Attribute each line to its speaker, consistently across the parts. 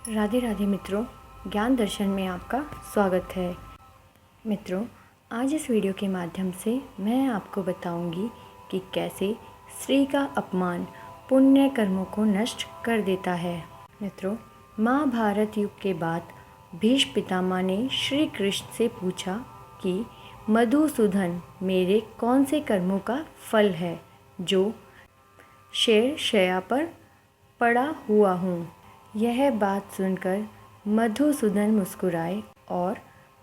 Speaker 1: राधे राधे मित्रों, ज्ञान दर्शन में आपका स्वागत है। मित्रों, आज इस वीडियो के माध्यम से मैं आपको बताऊंगी कि कैसे स्त्री का अपमान पुण्य कर्मों को नष्ट कर देता है। मित्रों, महाभारत युग के बाद भीष्म पितामह ने श्री कृष्ण से पूछा कि मधुसूदन, मेरे कौन से कर्मों का फल है जो शेर शैया पर पड़ा हुआ हूँ। यह बात सुनकर मधुसूदन मुस्कुराए और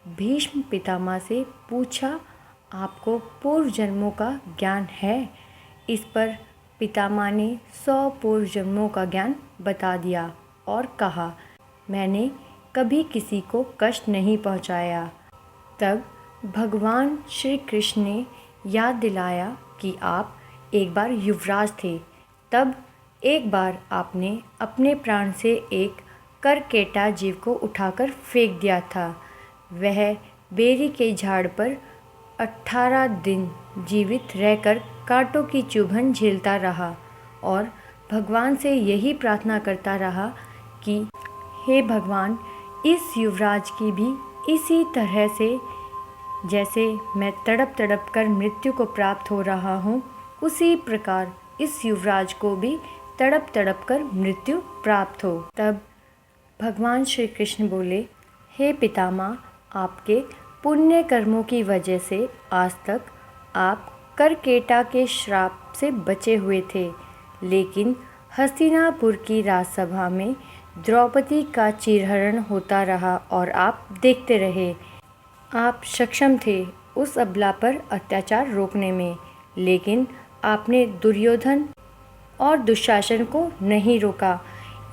Speaker 1: भीष्म पितामह से पूछा, आपको पूर्व जन्मों का ज्ञान है? इस पर पितामह ने 100 पूर्व जन्मों का ज्ञान बता दिया और कहा, मैंने कभी किसी को कष्ट नहीं पहुंचाया। तब भगवान श्री कृष्ण ने याद दिलाया कि आप एक बार युवराज थे। तब एक बार आपने अपने प्राण से एक करकेटा जीव को उठाकर फेंक दिया था। वह बेरी के झाड़ पर 18 दिन जीवित रहकर कांटों की चुभन झेलता रहा और भगवान से यही प्रार्थना करता रहा कि हे भगवान, इस युवराज की भी इसी तरह से जैसे मैं तड़प तड़प कर मृत्यु को प्राप्त हो रहा हूँ, उसी प्रकार इस युवराज को भी तड़प तड़प कर मृत्यु प्राप्त हो। तब भगवान श्री कृष्ण बोले, हे पितामह, आपके पुण्य कर्मों की वजह से आज तक आप करकेटा के श्राप से बचे हुए थे, लेकिन हस्तिनापुर की राजसभा में द्रौपदी का चीरहरण होता रहा और आप देखते रहे। आप सक्षम थे उस अबला पर अत्याचार रोकने में, लेकिन आपने दुर्योधन और दुशासन को नहीं रोका।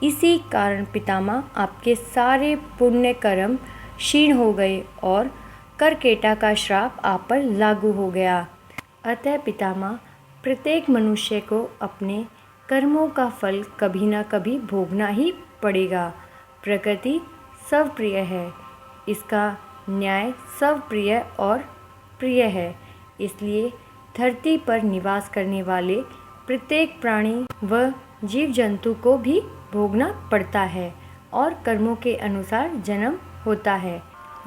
Speaker 1: इसी कारण पितामह आपके सारे पुण्य कर्म क्षीण हो गए और करकेटा का श्राप आप पर लागू हो गया। अतः पितामह, प्रत्येक मनुष्य को अपने कर्मों का फल कभी न कभी भोगना ही पड़ेगा। प्रकृति सर्वप्रिय है, इसका न्याय सर्वप्रिय और प्रिय है। इसलिए धरती पर निवास करने वाले प्रत्येक प्राणी व जीव जंतु को भी भोगना पड़ता है और कर्मों के अनुसार जन्म होता है।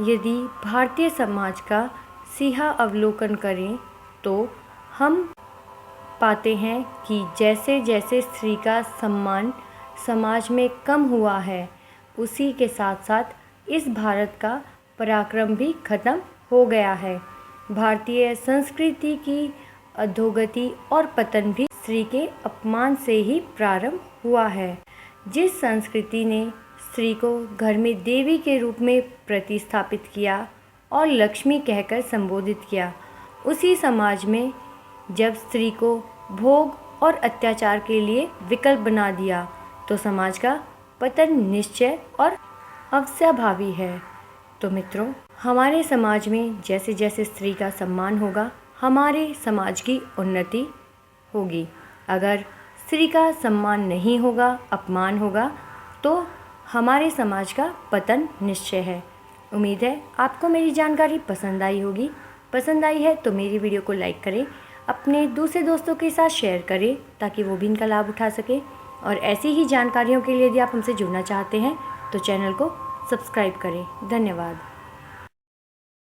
Speaker 1: यदि भारतीय समाज का सीहा अवलोकन करें तो हम पाते हैं कि जैसे जैसे स्त्री का सम्मान समाज में कम हुआ है, उसी के साथ साथ इस भारत का पराक्रम भी खत्म हो गया है। भारतीय संस्कृति की अधोगति और पतन भी स्त्री के अपमान से ही प्रारंभ हुआ है। जिस संस्कृति ने स्त्री को घर में देवी के रूप में प्रतिस्थापित किया और लक्ष्मी कहकर संबोधित किया, उसी समाज में जब स्त्री को भोग और अत्याचार के लिए विकल्प बना दिया, तो समाज का पतन निश्चय और अवश्यभावी है। तो मित्रों, हमारे समाज में जैसे जैसे स्त्री का सम्मान होगा, हमारे समाज की उन्नति होगी। अगर स्त्री का सम्मान नहीं होगा, अपमान होगा, तो हमारे समाज का पतन निश्चय है। उम्मीद है आपको मेरी जानकारी पसंद आई होगी। पसंद आई है तो मेरी वीडियो को लाइक करें, अपने दूसरे दोस्तों के साथ शेयर करें ताकि वो भी इनका लाभ उठा सके। और ऐसी ही जानकारियों के लिए यदि आप हमसे जुड़ना चाहते हैं तो चैनल को सब्सक्राइब करें। धन्यवाद।